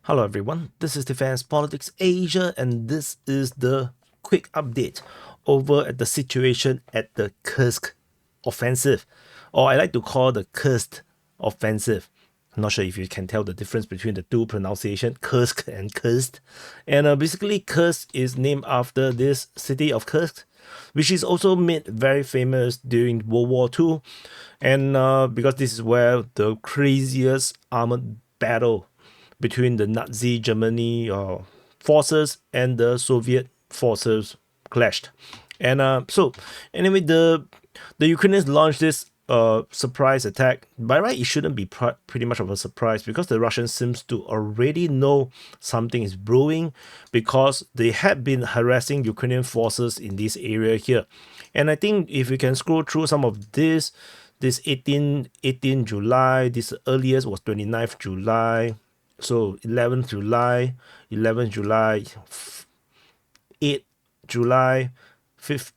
Hello everyone, this is Defense Politics Asia and this is the quick update over at the situation at the Kursk offensive, or I like to call the Kursk offensive. I'm not sure if you can tell the difference between the two pronunciation, Kursk and Kursk. And basically Kursk is named after this city of Kursk, which is also made very famous during World War II. And because this is where the craziest armored battle between the Nazi Germany forces and the Soviet forces clashed. And so anyway, the Ukrainians launched this surprise attack. By right, it shouldn't be pretty much of a surprise because the Russians seems to already know something is brewing because they had been harassing Ukrainian forces in this area here. And I think if you can scroll through some of this 18 July, this earliest was 29th July, so 11th July, 11th July, 8th July, 5th,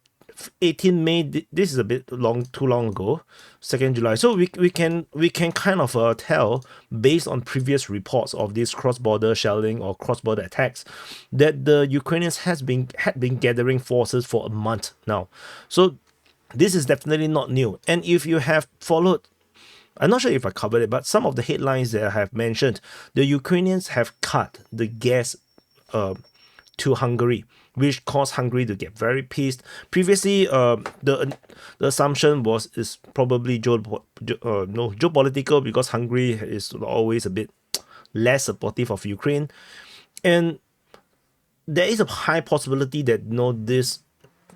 18 May. This is a bit too long ago. 2nd July. So we can kind of tell based on previous reports of this cross-border shelling or cross-border attacks that the Ukrainians had been gathering forces for a month now. So this is definitely not new. And if you have followed, I'm not sure if I covered it, but some of the headlines that I have mentioned, the Ukrainians have cut the gas to Hungary, which caused Hungary to get very pissed. Previously, the assumption is probably geopolitical because Hungary is always a bit less supportive of Ukraine, and there is a high possibility that this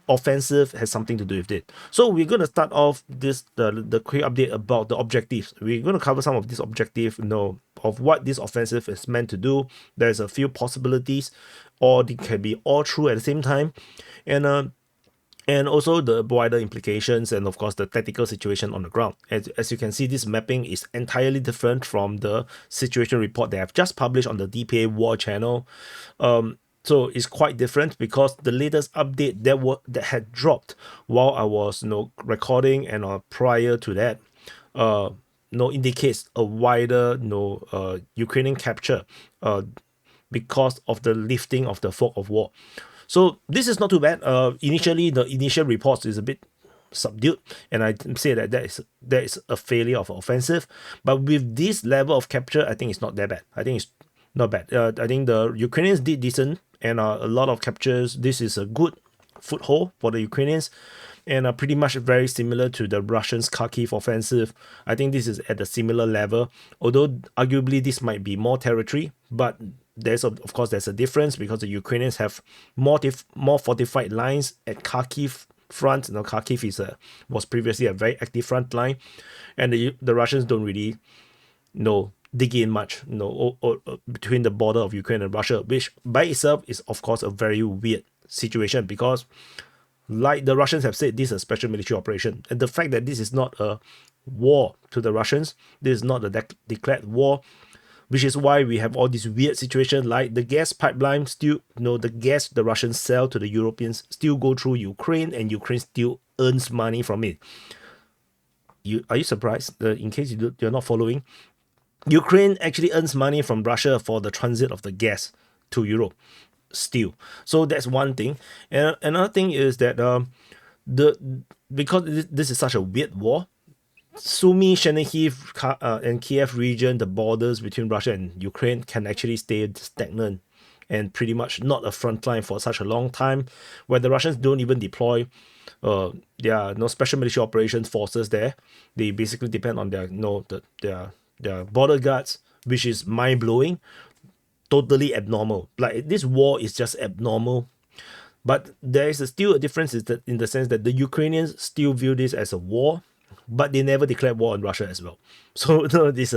offensive has something to do with it. So we're going to start off the quick update about the objectives. We're going to cover some of these objectives, of what this offensive is meant to do. There's a few possibilities, or it can be all true at the same time, and also the wider implications, and of course the tactical situation on the ground. As you can see, this mapping is entirely different from the situation report that I've just published on the DPA War channel. So it's quite different because the latest update that had dropped while I was recording and prior to that indicates a wider Ukrainian capture because of the lifting of the fog of war. So this is not too bad. Initially the initial reports is a bit subdued, and I say that that is a failure of offensive, but with this level of capture, I think it's not that bad. I think it's not bad. I think the Ukrainians did decent, and a lot of captures. This is a good foothold for the Ukrainians, and pretty much very similar to the Russians' Kharkiv offensive. I think this is at a similar level, although arguably this might be more territory, but of course there's a difference because the Ukrainians have more fortified lines at Kharkiv front. Kharkiv was previously a very active front line, and the Russians don't really dig in much, between the border of Ukraine and Russia, which by itself is of course a very weird situation because, like the Russians have said, this is a special military operation, and the fact that this is not a war to the Russians, this is not a declared war, which is why we have all these weird situations like the gas pipeline still, the gas the Russians sell to the Europeans still go through Ukraine, and Ukraine still earns money from it. Are you surprised? In case you're not following, Ukraine actually earns money from Russia for the transit of the gas to Europe still. So that's one thing. And another thing is that because this is such a weird war, Sumy, Chernihiv, and Kiev region, the borders between Russia and Ukraine can actually stay stagnant and pretty much not a front line for such a long time, where the Russians don't even deploy their special military operations forces there. They basically depend on their border guards, which is mind-blowing, totally abnormal. Like, this war is just abnormal. But there is still a difference in the sense that the Ukrainians still view this as a war, but they never declared war on Russia as well. So this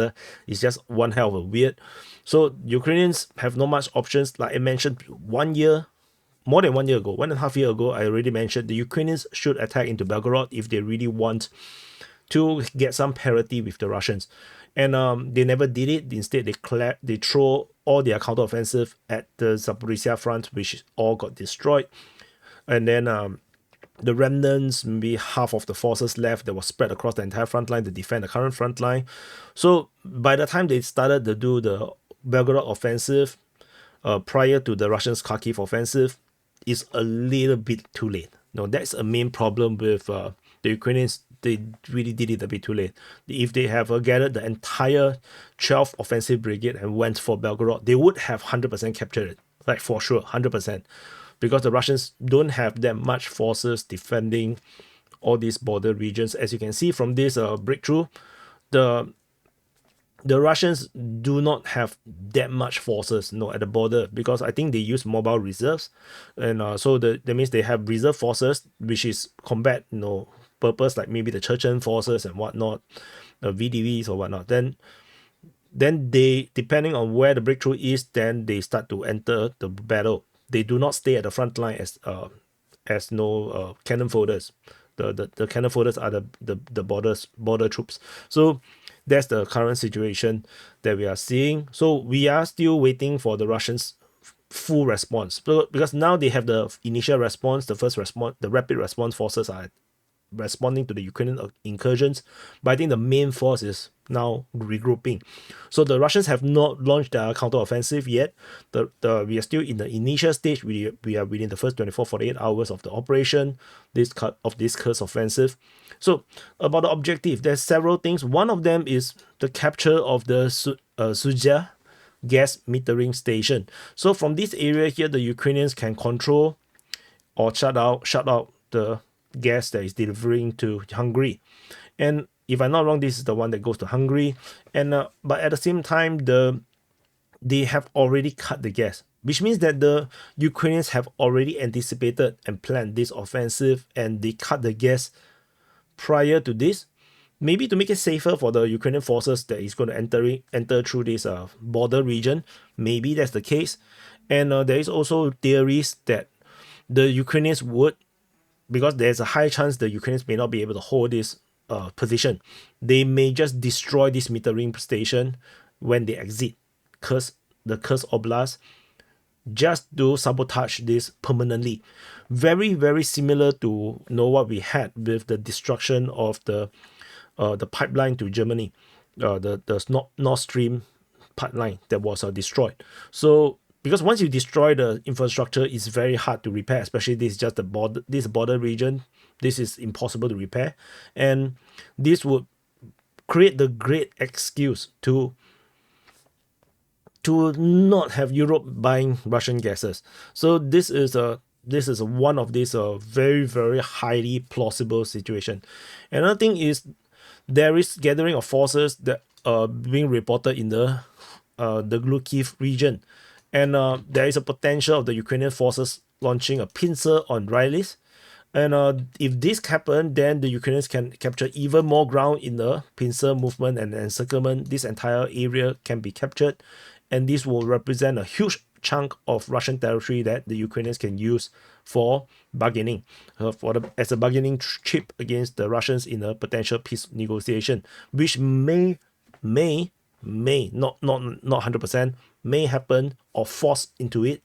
is just one hell of a weird. So Ukrainians have not much options. Like I mentioned, more than 1 year ago, 1.5 years ago, I already mentioned the Ukrainians should attack into Belgorod if they really want to get some parity with the Russians. And they never did it. Instead, they throw all their counteroffensive at the Zaporizhia front, which all got destroyed. And then the remnants, maybe half of the forces left that was spread across the entire front line to defend the current front line. So by the time they started to do the Belgorod offensive prior to the Russians' Kharkiv offensive is a little bit too late. No, that's a main problem with the Ukrainians. They really did it a bit too late. If they have gathered the entire 12th offensive brigade and went for Belgorod, they would have 100% captured it, like for sure, 100%, because the Russians don't have that much forces defending all these border regions. As you can see from this breakthrough, the Russians do not have that much forces, at the border, because I think they use mobile reserves, and so that means they have reserve forces, which is combat, purpose, like maybe the Chechen forces and whatnot, VDVs or whatnot. Then they, depending on where the breakthrough is, then they start to enter the battle. They do not stay at the front line as cannon folders. The cannon folders are the border troops. So that's the current situation that we are seeing. So we are still waiting for the Russians' full response, because now they have the initial response, the first response, the rapid response forces are responding to the Ukrainian incursions, but I think the main force is now regrouping. So the Russians have not launched their counteroffensive yet. We are still in the initial stage. We are within the first 24-48 hours of the operation, this Kursk offensive. So about the objective, there's several things. One of them is the capture of the Sudzha gas metering station. So from this area here, the Ukrainians can control or shut out the gas that is delivering to Hungary. And if I'm not wrong, this is the one that goes to Hungary. And but at the same time, they have already cut the gas, which means that the Ukrainians have already anticipated and planned this offensive, and they cut the gas prior to this, maybe to make it safer for the Ukrainian forces that is going to enter through this border region. Maybe that's the case. And there is also theories that the Ukrainians would, because there's a high chance the Ukrainians may not be able to hold this position, they may just destroy this metering station when they exit the Kursk Oblast, just to sabotage this permanently. Very, very similar to what we had with the destruction of the pipeline to Germany, the Nord Stream pipeline that was destroyed. So because once you destroy the infrastructure, it's very hard to repair, especially this is just this border region. This is impossible to repair. And this would create the great excuse to not have Europe buying Russian gases. So this is one of these very, very highly plausible situation. Another thing is there is gathering of forces that are being reported in the Lviv region. And there is a potential of the Ukrainian forces launching a pincer on Rylis. And if this happens, then the Ukrainians can capture even more ground in the pincer movement and encirclement. This entire area can be captured. And this will represent a huge chunk of Russian territory that the Ukrainians can use for bargaining, as a bargaining chip against the Russians in a potential peace negotiation, which may not 100%, may happen or force into it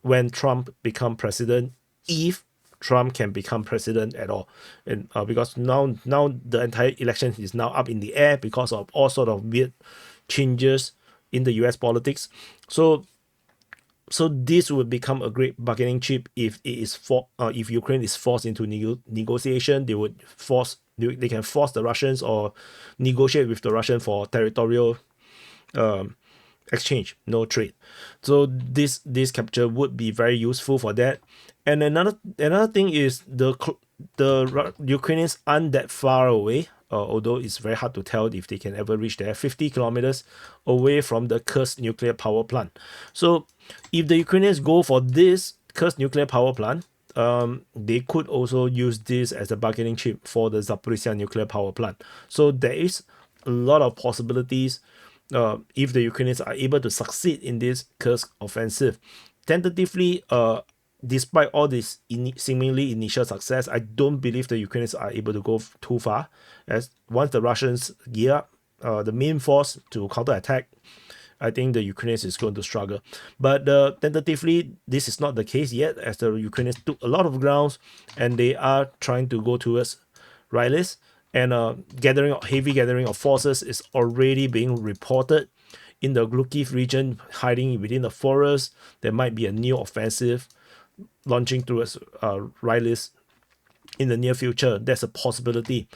when Trump become president, if Trump can become president at all. And because now the entire election is now up in the air because of all sort of weird changes in the US politics. So this would become a great bargaining chip if if Ukraine is forced into negotiation. They can force the Russians or negotiate with the Russian for territorial exchange, no trade. So this capture would be very useful for that. And another thing is the Ukrainians aren't that far away, although it's very hard to tell if they can ever reach there, 50 kilometers away from the Kursk nuclear power plant. So if the Ukrainians go for this Kursk nuclear power plant, they could also use this as a bargaining chip for the Zaporizhzhia nuclear power plant. So there is a lot of possibilities if the Ukrainians are able to succeed in this Kursk offensive. Tentatively, despite all this seemingly initial success, I don't believe the Ukrainians are able to go too far, as once the Russians gear up the main force to counterattack, I think the Ukrainians is going to struggle. But tentatively, this is not the case yet, as the Ukrainians took a lot of grounds and they are trying to go towards Rylis. And heavy gathering of forces is already being reported in the Glukiv region, hiding within the forest. There might be a new offensive launching towards Rylis in the near future. That's a possibility.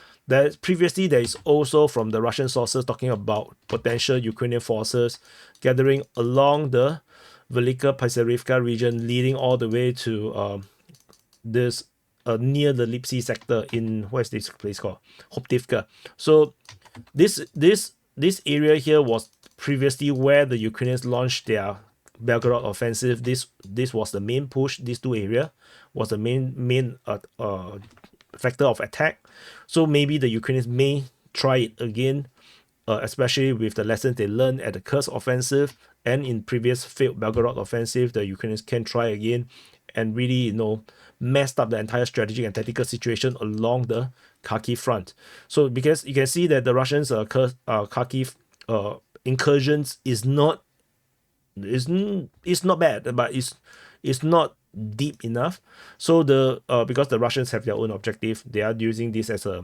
Previously, there is also from the Russian sources talking about potential Ukrainian forces gathering along the Velika Pisarivka region, leading all the way to this near the Lipsy sector in, what is this place called? Hoptivka. So this area here was previously where the Ukrainians launched their Belgorod offensive. This was the main push. These two areas was the main factor of attack. So maybe the Ukrainians may try it again, especially with the lessons they learned at the Kursk offensive and in previous failed Belgorod offensive. The Ukrainians can try again and really, messed up the entire strategic and tactical situation along the Kharkiv front. So because you can see that the Russians' Kharkiv incursions is not bad, but it's not deep enough. So because the Russians have their own objective, they are using this as a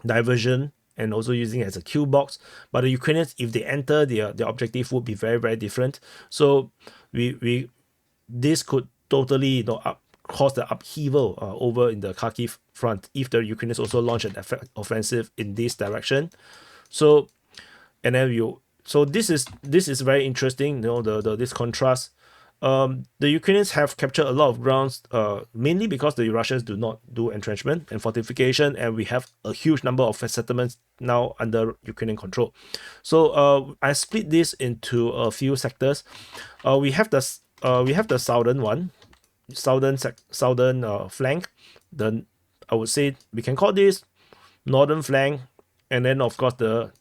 diversion and also using it as a kill box. But the Ukrainians, if they enter, their objective would be very, very different. So this could totally cause the upheaval over in the Kharkiv front if the Ukrainians also launch an offensive in this direction. So and then this is very interesting. This contrast. The Ukrainians have captured a lot of grounds, mainly because the Russians do not do entrenchment and fortification, and we have a huge number of settlements now under Ukrainian control. So I split this into a few sectors. We have the southern flank. Then I would say we can call this northern flank, and then of course the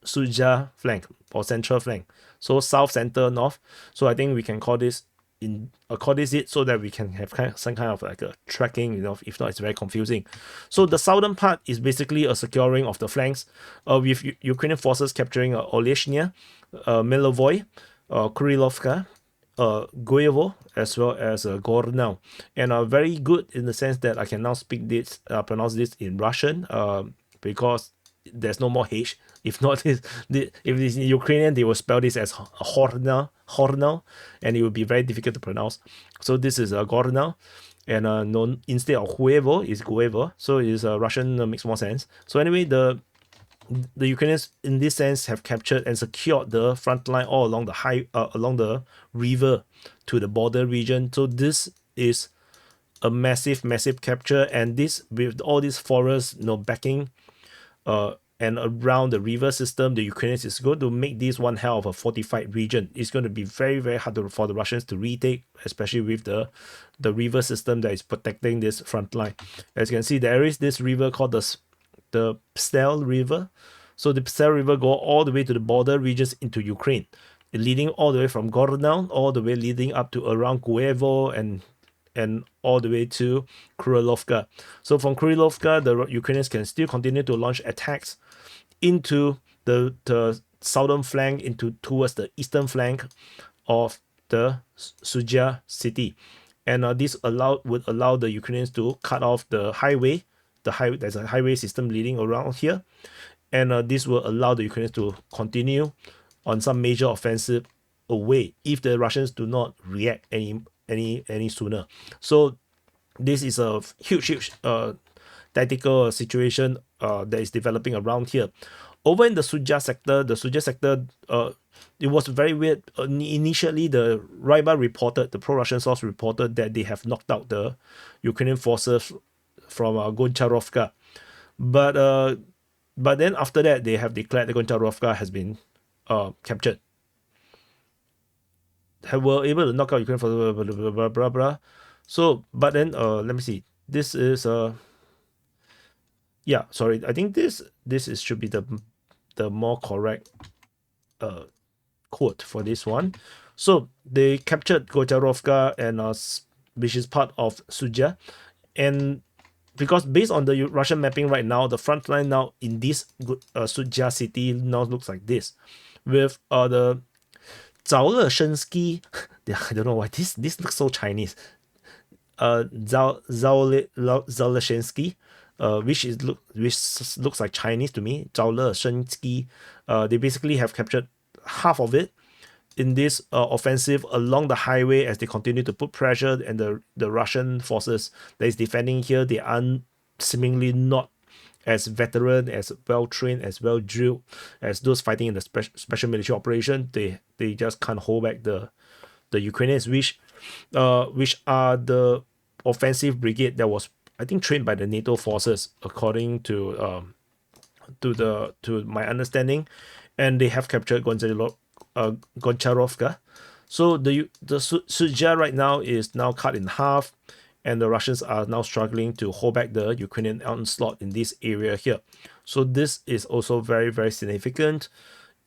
Sudzha flank or central flank. So south, center, north. So I think we can call this it so that we can have some kind of like a tracking. If not, it's very confusing. So the southern part is basically a securing of the flanks, with Ukrainian forces capturing Oleshnya, Milovoy, Kurilovka, Guevo, as well as Gornau, and are very good in the sense that I can now pronounce this in Russian, because there's no more H. If not, if it's in Ukrainian, they will spell this as Hornau, and it will be very difficult to pronounce. So this is Gornau, and instead of Huevo is Guevo. So it is Russian, makes more sense. So anyway, the Ukrainians in this sense have captured and secured the front line all along along the river to the border region. So this is a massive capture, and this with all these forests backing and around the river system, the Ukrainians is going to make this one hell of a fortified region. It's going to be very, very hard for the Russians to retake, especially with the river system that is protecting this front line. As you can see, there is this river called the Psel River. So the Psel River go all the way to the border regions into Ukraine, leading all the way from Gornau, all the way leading up to around Guevo and all the way to Kurilovka. So from Kurilovka, the Ukrainians can still continue to launch attacks into the southern flank, towards the eastern flank of the Sudzha city. And this would allow the Ukrainians to cut off the highway. There's a highway system leading around here. And this will allow the Ukrainians to continue on some major offensive away if the Russians do not react any sooner. So this is a huge tactical situation that is developing around here. Over in the Sudzha sector, it was very weird. Initially, the pro-Russian source reported that they have knocked out the Ukrainian forces from Goncharovka. But then after that, they have declared that Goncharovka has been captured. Were able to knock out Ukraine for blah, blah, blah. So, but then let me see. This is yeah, sorry. I think this should be the more correct quote for this one. So they captured Gocharovka, and which is part of Sudzha, and because based on the Russian mapping right now, the front line now in this Sudzha city now looks like this, with the Zaleshensky, I don't know why this looks so Chinese. Zaleshensky, which looks like Chinese to me. Zaleshensky, they basically have captured half of it in this offensive along the highway as they continue to put pressure, and the Russian forces that is defending here, they are seemingly not as veteran, as well trained, as well drilled as those fighting in the special military operation. They just can't hold back the Ukrainians, which are the offensive brigade that was, I think, trained by the NATO forces, according to my understanding, and they have captured Goncharovka. So the Sudzha right now is now cut in half, and the Russians are now struggling to hold back the Ukrainian onslaught in this area here. So this is also very, very significant.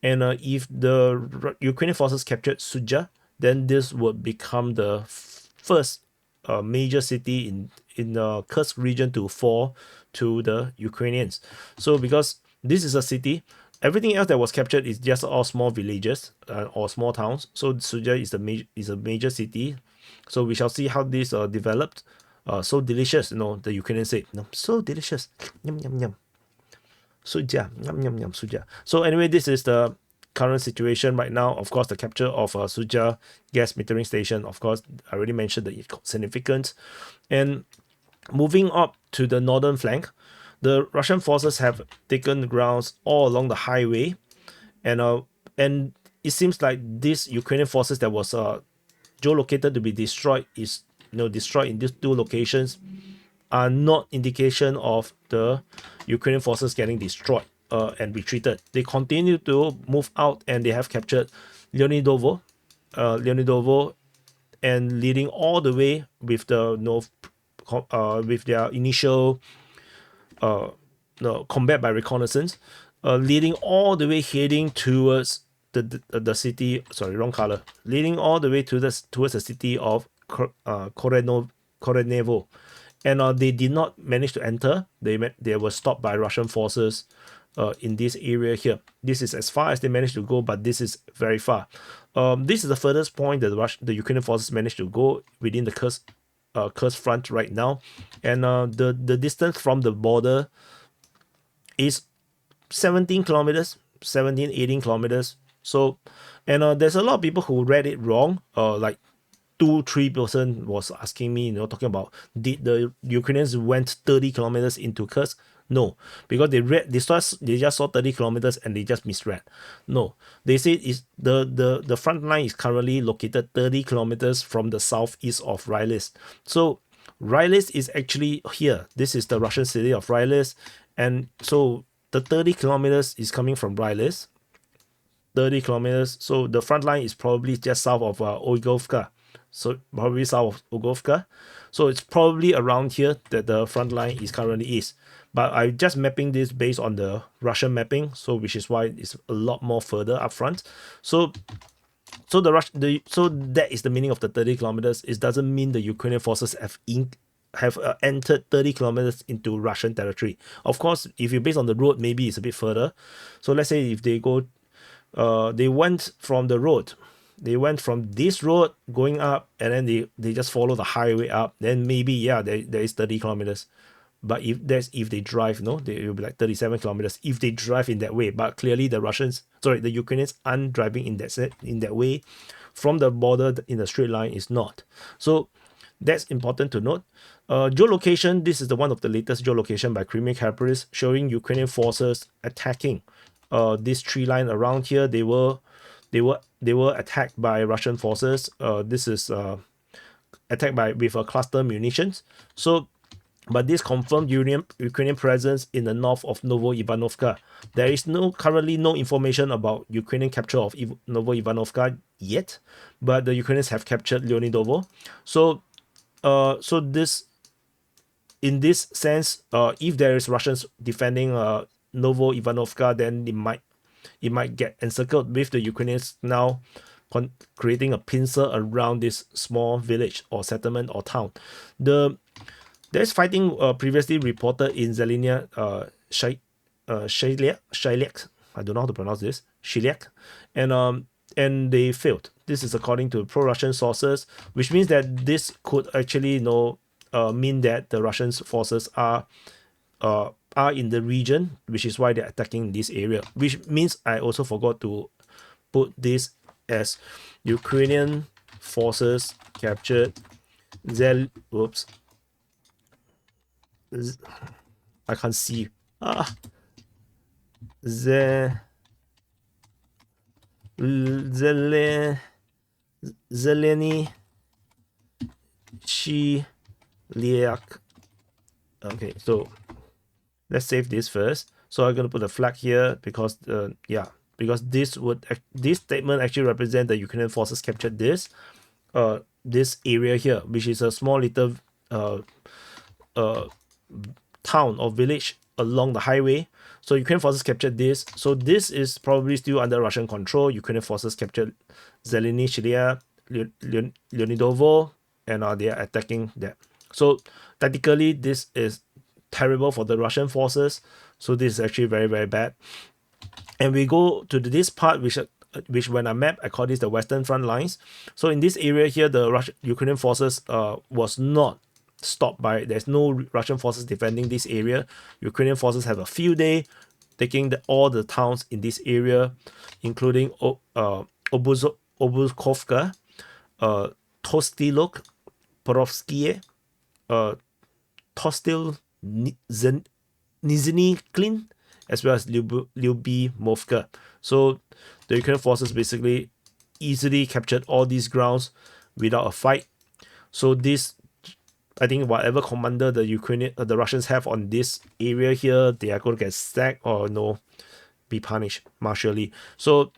And if the Ukrainian forces captured Sudzha, then this would become the first major city in the Kursk region to fall to the Ukrainians. So because this is a city, everything else that was captured is just all small villages or small towns. So Sudzha is a major city. So we shall see how this developed. So delicious, the Ukrainians say, so delicious. Yum, yum, yum. Sudzha, yum, yum, yum, Sudzha. So anyway, this is the current situation right now. Of course, the capture of Sudzha gas metering station, of course, I already mentioned the significance. And moving up to the northern flank, the Russian forces have taken grounds all along the highway, and it seems like these Ukrainian forces that was geolocated to be destroyed is destroyed in these two locations are not indication of the Ukrainian forces getting destroyed and retreated. They continue to move out, and they have captured Leonidovo, and leading all the way with with their initial combat by reconnaissance, leading all the way heading towards the city. Sorry, wrong color. Leading all the way towards the city of Korenevo, and they did not manage to enter. They were stopped by Russian forces in this area here. This is as far as they managed to go, but this is very far. This is the furthest point that the Ukrainian forces managed to go within the Kursk front right now, and the distance from the border is 18 kilometers. So, and there's a lot of people who read it wrong. Like 2-3% was asking me, talking about, did the Ukrainians went 30 kilometers into Kursk? No, because they just saw 30 kilometers and they just misread. No, they say is the front line is currently located 30 kilometers from the southeast of Rylis. So Rylis is actually here. This is the Russian city of Rylis, and so the 30 kilometers is coming from Rylis. 30 kilometers. So the front line is probably just south of Oigovka. So probably south of Ogovka. So it's probably around here that the front line is currently is. But I'm just mapping this based on the Russian mapping, so which is why it's a lot more further up front. So that is the meaning of the 30 kilometers. It doesn't mean the Ukrainian forces have entered 30 kilometers into Russian territory. Of course, if you base on the road, maybe it's a bit further. So let's say if they go, they went from the road. They went from this road going up, and then they just follow the highway up. Then maybe, there is 30 kilometers. But if they drive, it will be like 37 kilometers if they drive in that way. But clearly the Ukrainians aren't driving in that way. From the border in the straight line is not. So that's important to note. Geolocation, this is the one of the latest geolocation by Crimean Capitalist, showing Ukrainian forces attacking this tree line around here. They were attacked by Russian forces. This is attacked with cluster munitions. So, but this confirmed Ukrainian presence in the north of Novo-Ivanovka. There is currently no information about Ukrainian capture of Novo-Ivanovka yet, but the Ukrainians have captured Leonidovo. So this, in this sense, if there is Russians defending Novo-Ivanovka, then it might get encircled with the Ukrainians now creating a pincer around this small village or settlement or town. There's fighting previously reported in Zelenia, Shiliak. I don't know how to pronounce this. Shiliak. And they failed. This is according to pro-Russian sources, which means that this could actually mean that the Russian forces are in the region, which is why they're attacking this area. Which means I also forgot to put this as Ukrainian forces captured I can't see. Zeleny Shiliak. Okay, so let's save this first. So I'm gonna put a flag here because because this statement actually represent the Ukrainian forces captured this area here, which is a small little town or village along the highway. So Ukrainian forces captured this. So this is probably still under Russian control. Ukrainian forces captured Zeleny Shilia, Leonidovo, and they are attacking that. So tactically, this is terrible for the Russian forces. So this is actually very, very bad. And we go to this part, which when I map, I call this the Western front lines. So in this area here, the Ukrainian forces was not stopped by, there's no Russian forces defending this area. Ukrainian forces have a field day, taking all the towns in this area, including Obuzkovka, Tostilok, Porovskie, Tostil Nizhny Klin, as well as Lyubimovka. So the Ukrainian forces basically easily captured all these grounds without a fight. So this, I think, whatever commander the Russians have on this area here, they are going to get sacked or be punished martially. So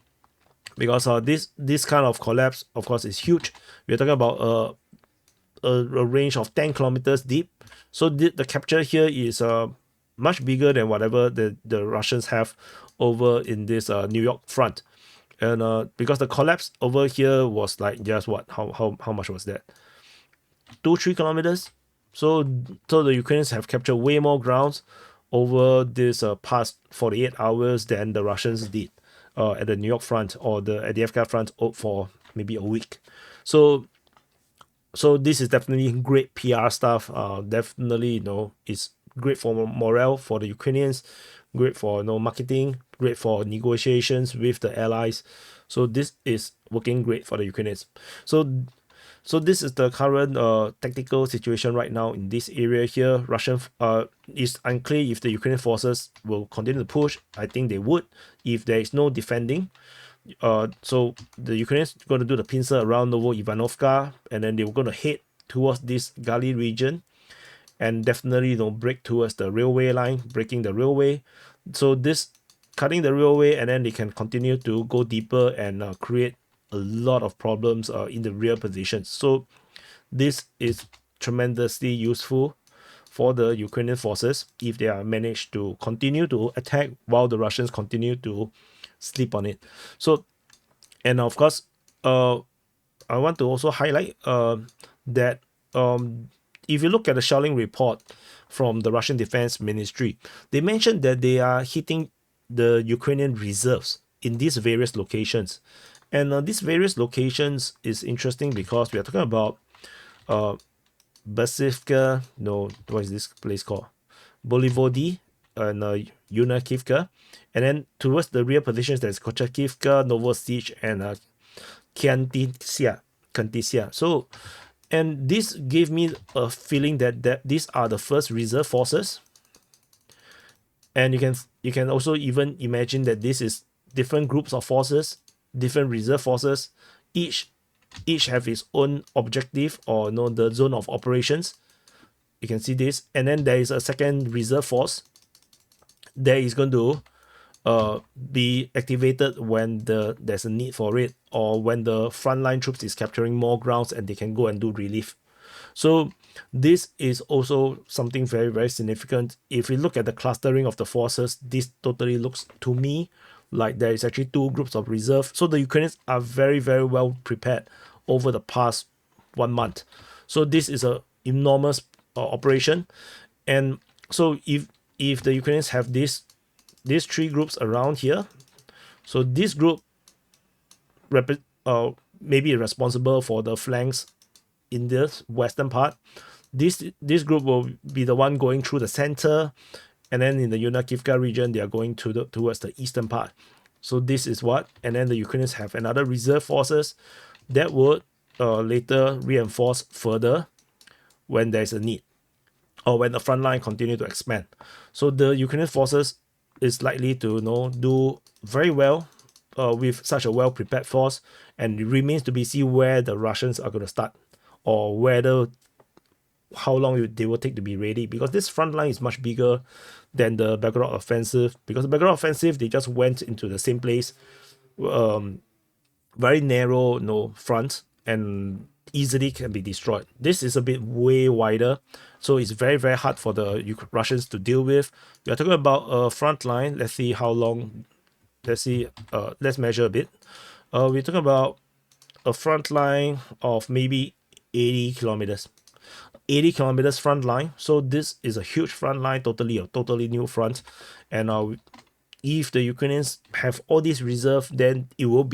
because this kind of collapse, of course, is huge. We're talking about a range of 10 kilometers deep. So the capture here is much bigger than whatever the Russians have over in this New York front. And because the collapse over here was like just what, how much was that? 2-3 kilometers. So the Ukrainians have captured way more grounds over this past 48 hours than the Russians did at the New York front or at the Avdiivka front for maybe a week. So this is definitely great PR stuff. Definitely, it's great for morale for the Ukrainians, great for marketing, great for negotiations with the allies. So this is working great for the Ukrainians. So this is the current tactical situation right now in this area here. Russian is unclear if the Ukrainian forces will continue to push. I think they would if there is no defending. So the Ukrainians are going to do the pincer around Novo-Ivanovka, and then they were going to head towards this Gali region, and definitely break towards the railway line, breaking the railway. So this cutting the railway, and then they can continue to go deeper and create a lot of problems in the rear positions. So this is tremendously useful for the Ukrainian forces if they are managed to continue to attack while the Russians continue to sleep on it. So, and of course, I want to also highlight that if you look at the shelling report from the Russian Defense Ministry, they mentioned that they are hitting the Ukrainian reserves in these various locations. And these various locations is interesting because we are talking about Basivka, what is this place called? Bolivodi and Yunakivka. And then towards the rear positions, there's Kochakivka, Novosich, and Kantisia. So, and this gave me a feeling that these are the first reserve forces. And you can also even imagine that this is different groups of forces, different reserve forces, each have its own objective or the zone of operations. You can see this, and then there is a second reserve force that is going to be activated when there's a need for it, or when the frontline troops is capturing more grounds and they can go and do relief. So this is also something very, very significant. If we look at the clustering of the forces, this totally looks to me like there is actually two groups of reserve. So the Ukrainians are very, very well prepared over the past 1 month. So this is a enormous operation. And so if the Ukrainians have these three groups around here, so this group maybe responsible for the flanks in this western part. This group will be the one going through the center, and then in the Yunakivka region, they are going towards the eastern part. So this is what, and then the Ukrainians have another reserve forces that would later reinforce further when there's a need, or when the front line continue to expand. So the Ukrainian forces is likely to do very well with such a well prepared force, and it remains to be seen where the Russians are going to start, or whether how long they will take to be ready, because this front line is much bigger than the Belgorod offensive, because the Belgorod offensive, they just went into the same place, very narrow front, and easily can be destroyed. This is a bit way wider, so it's very, very hard for the Russians to deal with. We are talking about a front line. Let's see how long. Let's measure a bit. We're talking about a front line of maybe 80 kilometers. 80 kilometers front line. So this is a huge front line, totally new front. And if the Ukrainians have all these reserve, then it will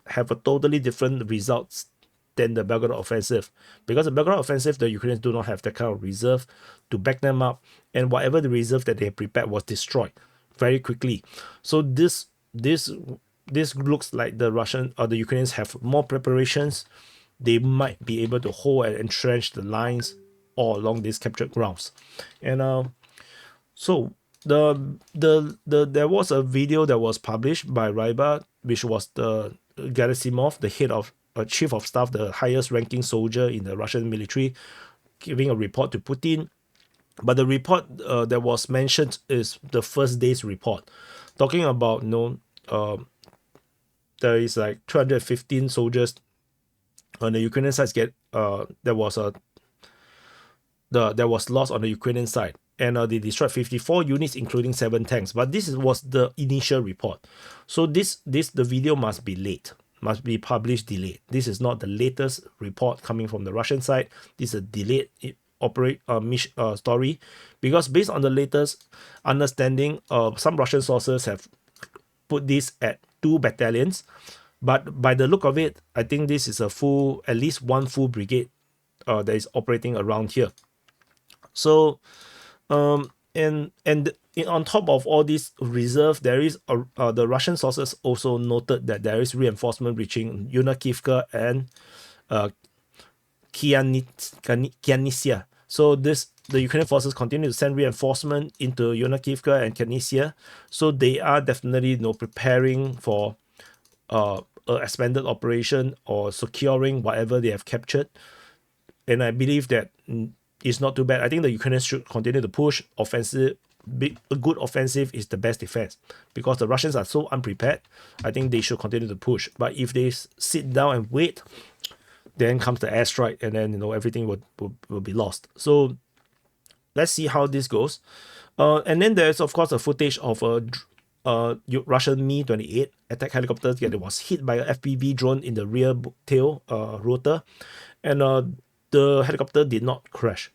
have a totally different results than the Belgorod offensive. Because the Belgorod offensive, the Ukrainians do not have that kind of reserve to back them up, and whatever the reserve that they prepared was destroyed very quickly. So this looks like the Russian or the Ukrainians have more preparations. They might be able to hold and entrench the lines all along these captured grounds. And so there was a video that was published by Ryba, which was the Gerasimov, the head of chief of staff, the highest ranking soldier in the Russian military, giving a report to Putin. But the report that was mentioned is the first day's report, talking about there is like 215 soldiers on the Ukrainian side there was lost on the Ukrainian side, and they destroyed 54 units, including 7 tanks. But this was the initial report. So the video must be published delayed. This is not the latest report coming from the Russian side. This is a delayed story, because based on the latest understanding, some Russian sources have put this at 2 battalions, but by the look of it, I think this is at least one full brigade that is operating around here. So and on top of all this reserve, there is the Russian sources also noted that there is reinforcement reaching Yunakivka and Kianisia. So the Ukrainian forces continue to send reinforcement into Yunakivka and Kianisia. So they are definitely preparing for an expanded operation or securing whatever they have captured. And I believe that it's not too bad. I think the Ukrainians should continue to push offensive. A good offensive is the best defense, because the Russians are so unprepared. I think they should continue to push. But if they sit down and wait, then comes the airstrike, and then everything will be lost. So let's see how this goes. And then there's of course a footage of a Russian Mi-28 attack helicopter that was hit by a FPV drone in the rear tail rotor, and the helicopter did not crash.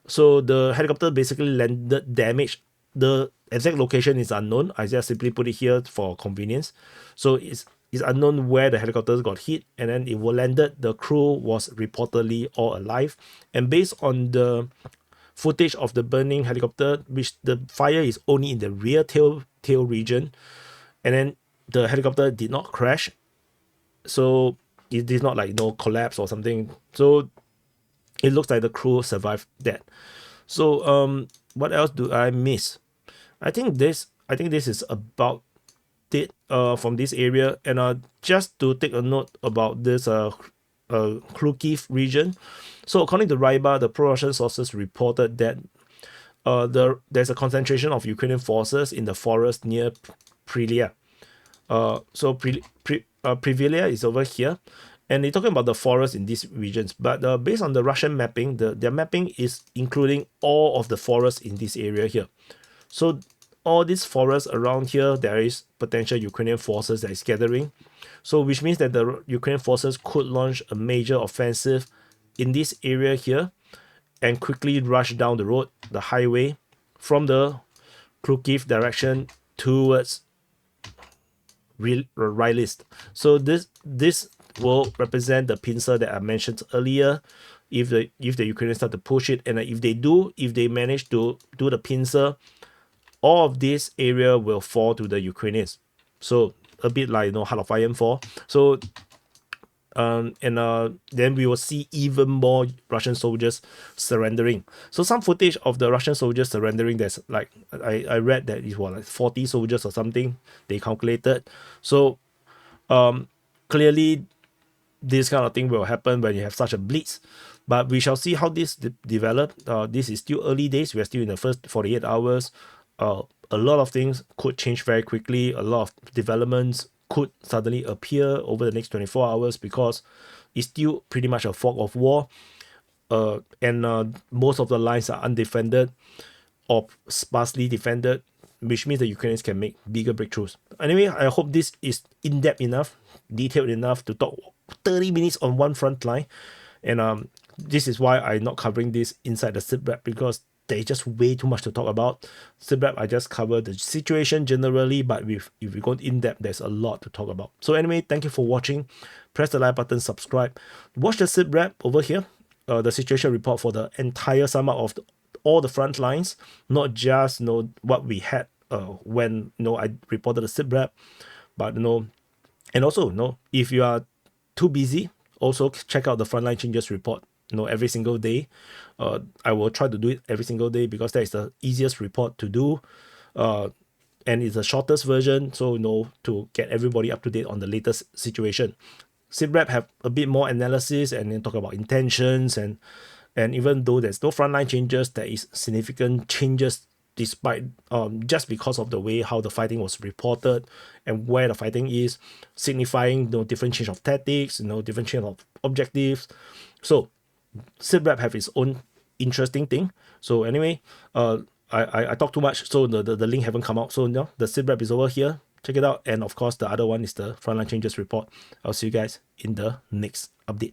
So the helicopter basically landed damaged. The exact location is unknown. I just simply put it here for convenience. So it's unknown where the helicopters got hit, and then it landed. The crew was reportedly all alive. And based on the footage of the burning helicopter, which the fire is only in the rear tail region, and then the helicopter did not crash. So it did not collapse or something. So it looks like the crew survived that. So what else do I miss? I think this is about it from this area. And just to take a note about this Kharkiv region. So according to Ryba, the pro-Russian sources reported that there's a concentration of Ukrainian forces in the forest near Prilia. So Privilia is over here. And they're talking about the forest in these regions. But based on the Russian mapping, their mapping is including all of the forests in this area here. So all these forests around here, there is potential Ukrainian forces that is gathering. So which means that the Ukrainian forces could launch a major offensive in this area here and quickly rush down the road, the highway, from the Kharkiv direction towards Rylist. So this will represent the pincer that I mentioned earlier. If the Ukrainians start to push it, and if they manage to do the pincer, all of this area will fall to the Ukrainians. So a bit like, you know, Heart of Iron 4. So then we will see even more Russian soldiers surrendering. So some footage of the Russian soldiers surrendering, there's like, I read that it was like 40 soldiers or something they calculated. So clearly this kind of thing will happen when you have such a blitz, but we shall see how this develop. This is still early days. We are still in the first 48 hours. A lot of things could change very quickly. A lot of developments could suddenly appear over the next 24 hours because it's still pretty much a fog of war. And most of the lines are undefended or sparsely defended, which means the Ukrainians can make bigger breakthroughs. Anyway, I hope this is in-depth enough, detailed enough to talk 30 minutes on one front line. And this is why I'm not covering this inside the SIPREP, because there's just way too much to talk about. SIPREP, I just cover the situation generally, but if we go in-depth, there's a lot to talk about. So anyway, thank you for watching. Press the like button, subscribe. Watch the SIPREP over here, the situation report for the entire sum up of all the front lines, not just, you know, what we had when, you know, I reported the SIPREP, but, you know, and also, you know, if you are too busy, also check out the Frontline changes report, you know, every single day. I will try to do it every single day because that is the easiest report to do, and it's the shortest version, so, you know, to get everybody up to date on the latest situation. SIPREP have a bit more analysis and then talk about intentions, and even though there's no frontline changes, there is significant changes despite just because of the way how the fighting was reported and where the fighting is, signifying, you know, different change of tactics, you know, different change of objectives. So SIPREP have its own interesting thing. So anyway, I talk too much, so the link haven't come out. So, you know, the SIPREP is over here. Check it out. And of course, the other one is the Frontline changes report. I'll see you guys in the next update.